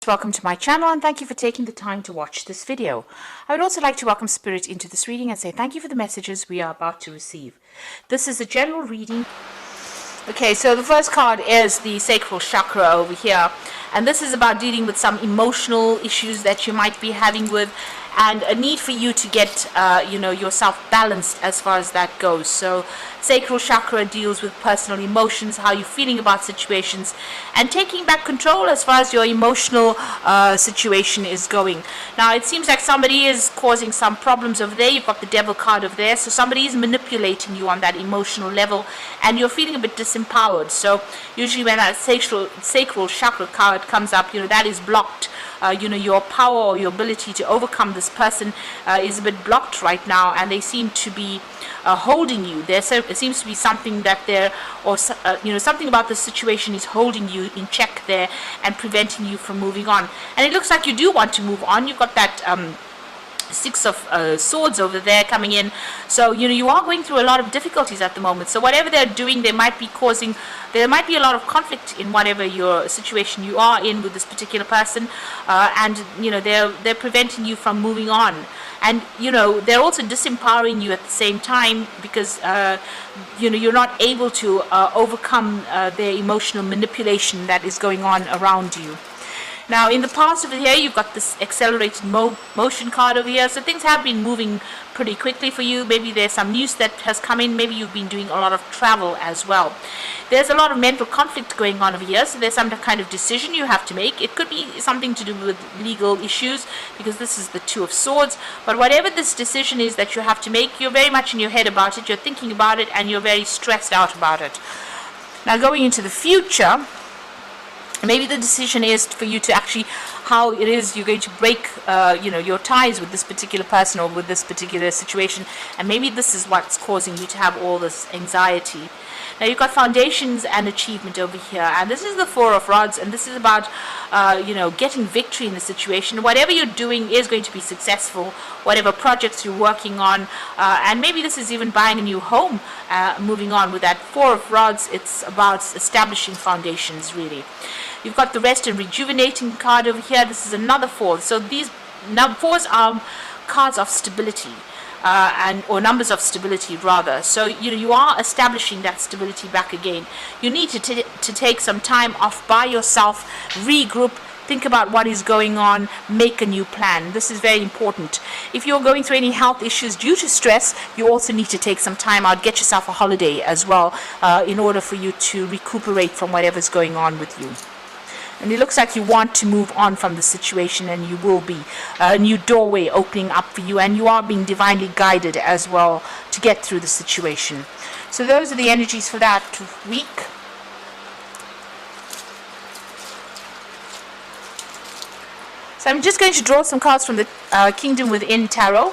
Welcome to my channel and thank you for taking the time to watch this video. I would also like to welcome Spirit into this reading and say thank you for the messages we are about to receive. This is a general reading. Okay, so the first card is the sacral chakra over here, and this is about dealing with some emotional issues that you might be having with, and a need for you to get yourself balanced as far as that goes. So sacral chakra deals with personal emotions, how you're feeling about situations, and taking back control as far as your emotional situation is going. Now it seems like somebody is causing some problems over there. You've got the devil card over there, so somebody is manipulating you on that emotional level and you're feeling a bit disempowered. So usually when that sacral chakra card comes up, that is blocked. Your power or your ability to overcome this person is a bit blocked right now, and they seem to be holding you. There seems to be something that something about the situation is holding you in check there and preventing you from moving on. And it looks like you do want to move on. You've got that Six of Swords over there coming in, so you are going through a lot of difficulties at the moment. So whatever they're doing, there might be a lot of conflict in whatever your situation you are in with this particular person, and they're preventing you from moving on. And they're also disempowering you at the same time, because you're not able to overcome their emotional manipulation that is going on around you. Now, in the past over here, you've got this accelerated motion card over here. So things have been moving pretty quickly for you. Maybe there's some news that has come in. Maybe you've been doing a lot of travel as well. There's a lot of mental conflict going on over here. So there's some kind of decision you have to make. It could be something to do with legal issues, because this is the Two of Swords. But whatever this decision is that you have to make, you're very much in your head about it. You're thinking about it, and you're very stressed out about it. Now, going into the future, maybe the decision is for you to actually how it is you're going to break your ties with this particular person or with this particular situation, and maybe this is what's causing you to have all this anxiety. Now you've got foundations and achievement over here, and this is the Four of Rods, and this is about getting victory in the situation. Whatever you're doing is going to be successful, whatever projects you're working on, and maybe this is even buying a new home. Moving on with that Four of Rods, it's about establishing foundations, really. You've got the Rest and Rejuvenating card over here. This is another four. So these fours are cards of stability, or numbers of stability rather. So you are establishing that stability back again. You need to take some time off by yourself, regroup, think about what is going on, make a new plan. This is very important. If you're going through any health issues due to stress, you also need to take some time out, get yourself a holiday as well, in order for you to recuperate from whatever's going on with you. And it looks like you want to move on from the situation, and you will be. A new doorway opening up for you, and you are being divinely guided as well to get through the situation. So those are the energies for that week. So I'm just going to draw some cards from the Kingdom Within Tarot.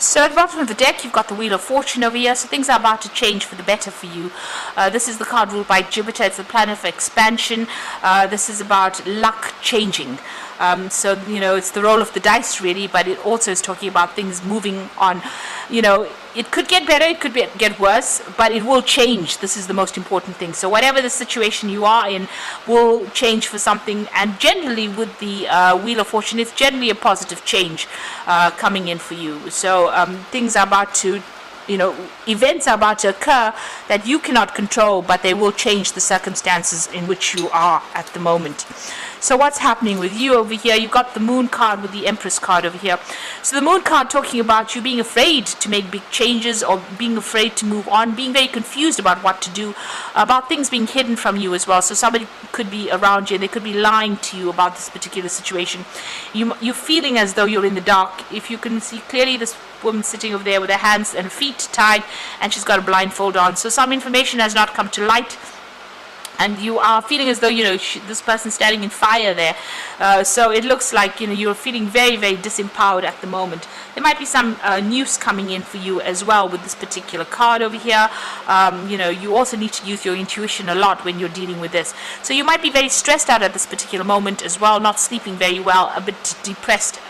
So at the bottom of the deck, you've got the Wheel of Fortune over here. So things are about to change for the better for you. This is the card ruled by Jupiter. It's the planet of expansion. This is about luck changing. So it's the roll of the dice, really, but it also is talking about things moving on. It could get better, it could get worse, but it will change. This is the most important thing. So whatever the situation you are in will change for something. And generally with the Wheel of Fortune, it's generally a positive change coming in for you. So things are about to, events are about to occur that you cannot control, but they will change the circumstances in which you are at the moment. So what's happening with you over here? You've got the Moon card with the Empress card over here. So the Moon card talking about you being afraid to make big changes, or being afraid to move on, being very confused about what to do, about things being hidden from you as well. So somebody could be around you and they could be lying to you about this particular situation. You're feeling as though you're in the dark. If you can see clearly, this woman sitting over there with her hands and feet tied, and she's got a blindfold on. So some information has not come to light, and you are feeling as though, this person standing in fire there. So it looks like, you're feeling very, very disempowered at the moment. There might be some news coming in for you as well with this particular card over here. You also need to use your intuition a lot when you're dealing with this. So you might be very stressed out at this particular moment as well, not sleeping very well, a bit depressed.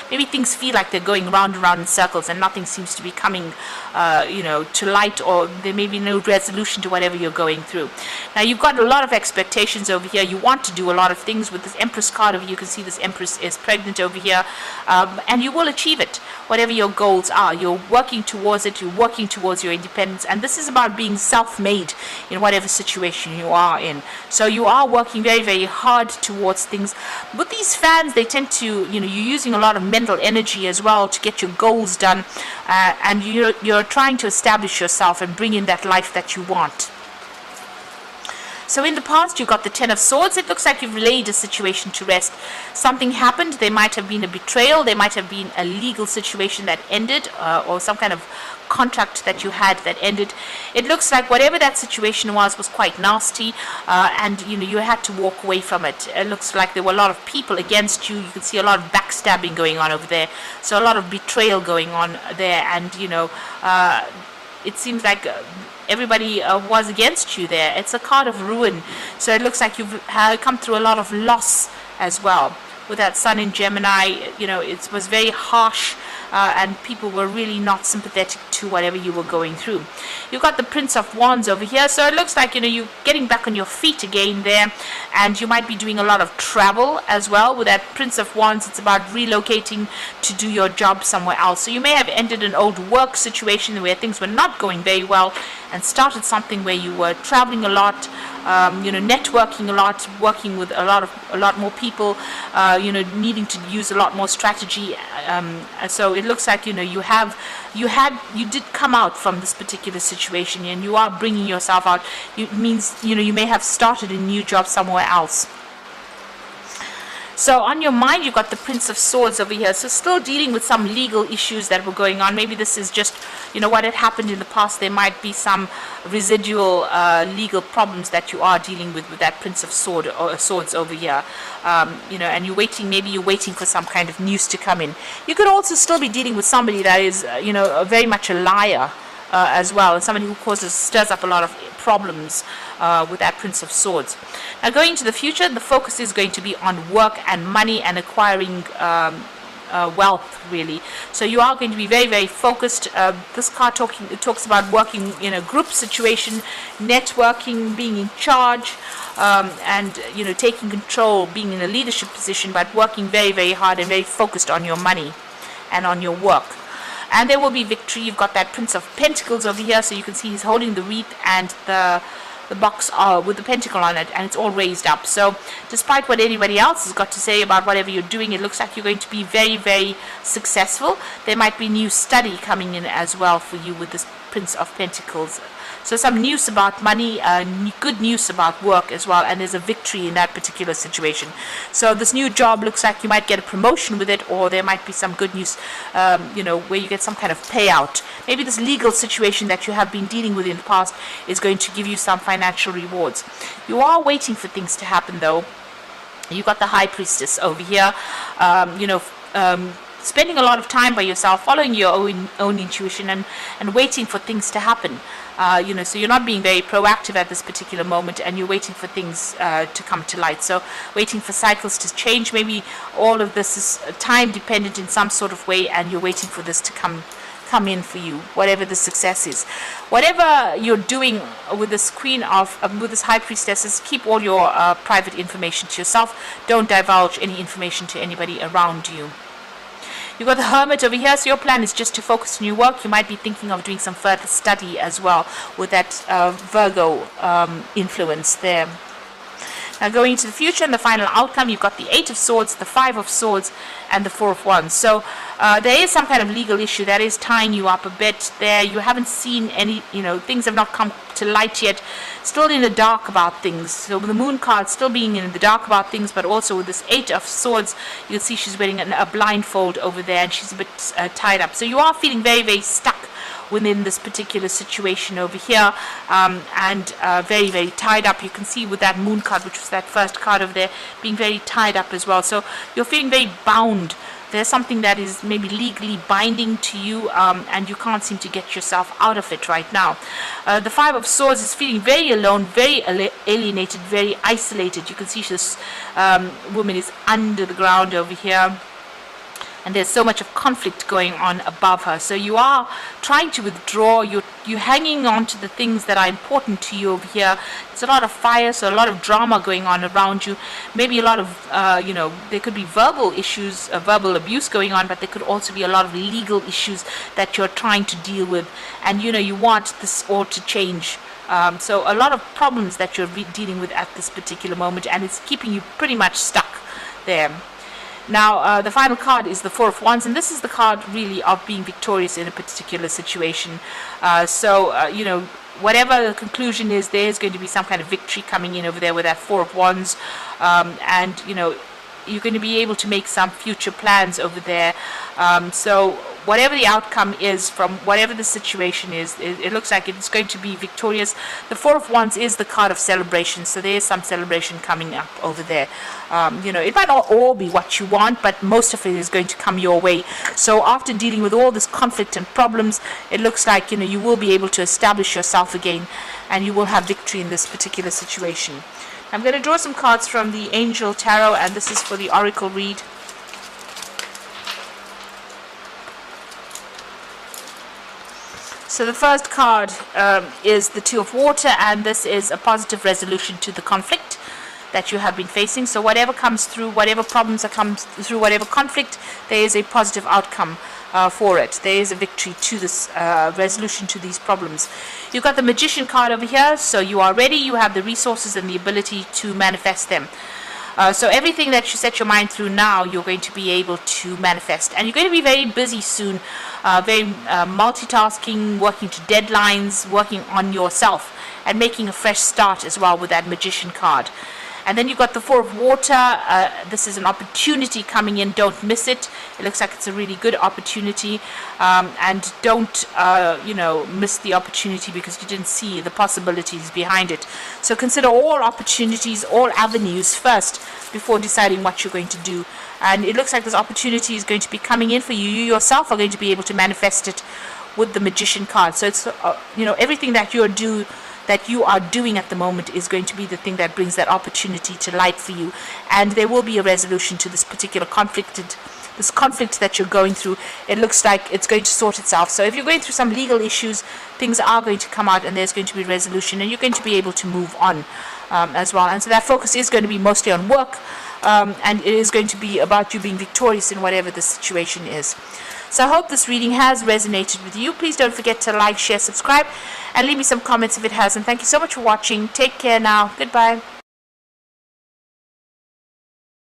Maybe things feel like they're going round and round in circles and nothing seems to be coming, to light, or there may be no resolution to whatever you're going through. Now, you've got a lot of expectations over here. You want to do a lot of things with this Empress card over here. You can see this Empress is pregnant over here, and you will achieve it, whatever your goals are. You're working towards it. You're working towards your independence, and this is about being self-made in whatever situation you are in. So you are working very, very hard towards things. With these fans, they tend to, you're using a lot of mental energy as well to get your goals done, and you're trying to establish yourself and bring in that life that you want. So in the past, you got the Ten of Swords. It looks like you've laid a situation to rest. Something happened. There might have been a betrayal. There might have been a legal situation that ended, or some kind of contract that you had that ended. It looks like whatever that situation was quite nasty, and you had to walk away from it. It looks like there were a lot of people against you. You can see a lot of backstabbing going on over there. So a lot of betrayal going on there, and it seems like everybody was against you there. It's a card of ruin. So it looks like you've come through a lot of loss as well. With that Sun in Gemini, it was very harsh, and people were really not sympathetic to whatever you were going through. You've got the Prince of Wands over here. So it looks like, you're getting back on your feet again there, and you might be doing a lot of travel as well. With that Prince of Wands, it's about relocating to do your job somewhere else. So you may have ended an old work situation where things were not going very well and started something where you were traveling a lot, networking a lot, working with a lot more people, needing to use a lot more strategy. So it looks like, you did come out from this particular situation, and you are bringing yourself out. It means, you may have started a new job somewhere else. So on your mind, you've got the Prince of Swords over here. So still dealing with some legal issues that were going on. Maybe this is just, what had happened in the past. There might be some residual legal problems that you are dealing with that Prince of Swords over here. And you're waiting for some kind of news to come in. You could also still be dealing with somebody that is, very much a liar as well, and somebody who stirs up a lot of problems with that Prince of Swords. Now, going into the future, the focus is going to be on work and money and acquiring wealth, really. So you are going to be very, very focused. This card talks about working in a group situation, networking, being in charge, and taking control, being in a leadership position, but working very, very hard and very focused on your money and on your work. And there will be victory. You've got that Prince of Pentacles over here, so you can see he's holding the wreath and the box with the pentacle on it, and it's all raised up. So despite what anybody else has got to say about whatever you're doing, it looks like you're going to be very, very successful. There might be new study coming in as well for you with this Prince of Pentacles. So some news about money, good news about work as well, and there's a victory in that particular situation. So this new job looks like you might get a promotion with it, or there might be some good news, where you get some kind of payout. Maybe this legal situation that you have been dealing with in the past is going to give you some financial rewards. You are waiting for things to happen, though. You've got the High Priestess over here, spending a lot of time by yourself, following your own intuition, and waiting for things to happen. So you're not being very proactive at this particular moment, and you're waiting for things to come to light. So waiting for cycles to change. Maybe all of this is time dependent in some sort of way, and you're waiting for this to come in for you, whatever the success is. Whatever you're doing with this with this High Priestess, keep all your private information to yourself. Don't divulge any information to anybody around you. You've got the Hermit over here, so your plan is just to focus on your work. You might be thinking of doing some further study as well with that Virgo influence there. Now going into the future and the final outcome, you've got the 8 of Swords, the 5 of Swords, and the 4 of Wands. So there is some kind of legal issue that is tying you up a bit there. You haven't seen any, things have not come to light yet. Still in the dark about things. So with the Moon card still being in the dark about things, but also with this 8 of Swords, you can see she's wearing a blindfold over there, and she's a bit tied up. So you are feeling very, very stuck within this particular situation over here, and very, very tied up. You can see with that Moon card, which was that first card over there, being very tied up as well. So you're feeling very bound. There's something that is maybe legally binding to you, and you can't seem to get yourself out of it right now. The 5 of Swords is feeling very alone, very alienated, very isolated. You can see this woman is under the ground over here, and there's so much of conflict going on above her. So you are trying to withdraw. You're hanging on to the things that are important to you over here. It's a lot of fire, so a lot of drama going on around you. Maybe a lot of, there could be verbal issues, verbal abuse going on, but there could also be a lot of legal issues that you're trying to deal with. And, you want this all to change. So a lot of problems that you're dealing with at this particular moment, and it's keeping you pretty much stuck there. Now, the final card is the 4 of Wands, and this is the card really of being victorious in a particular situation. Whatever the conclusion is, there is going to be some kind of victory coming in over there with that 4 of Wands, and you're going to be able to make some future plans over there. So whatever the outcome is from whatever the situation is, it looks like it's going to be victorious. The 4 of Wands is the card of celebration, so there is some celebration coming up over there. It might not all be what you want, but most of it is going to come your way. So after dealing with all this conflict and problems, it looks like you will be able to establish yourself again, and you will have victory in this particular situation. I'm going to draw some cards from the Angel Tarot, and this is for the Oracle read. So the first card is the 2 of Water, and this is a positive resolution to the conflict that you have been facing. So whatever comes through, whatever problems that comes through, whatever conflict, there is a positive outcome for it. There is a victory to this resolution to these problems. You've got the Magician card over here, so you are ready. You have the resources and the ability to manifest them. So everything that you set your mind through now, you're going to be able to manifest. And you're going to be very busy soon, very multitasking, working to deadlines, working on yourself, and making a fresh start as well with that Magician card. And then you've got the 4 of Water. This is an opportunity coming in. Don't miss it. It looks like it's a really good opportunity. And don't, miss the opportunity because you didn't see the possibilities behind it. So consider all opportunities, all avenues first before deciding what you're going to do. And it looks like this opportunity is going to be coming in for you. You yourself are going to be able to manifest it with the Magician card. So it's, everything that you are doing at the moment is going to be the thing that brings that opportunity to light for you, and there will be a resolution to this particular conflict that you're going through. It looks like it's going to sort itself. So if you're going through some legal issues, things are going to come out, and there's going to be resolution, and you're going to be able to move on as well. And so that focus is going to be mostly on work, and it is going to be about you being victorious in whatever the situation is. So I hope this reading has resonated with you. Please don't forget to like, share, subscribe, and leave me some comments if it has. And thank you so much for watching. Take care now. Goodbye.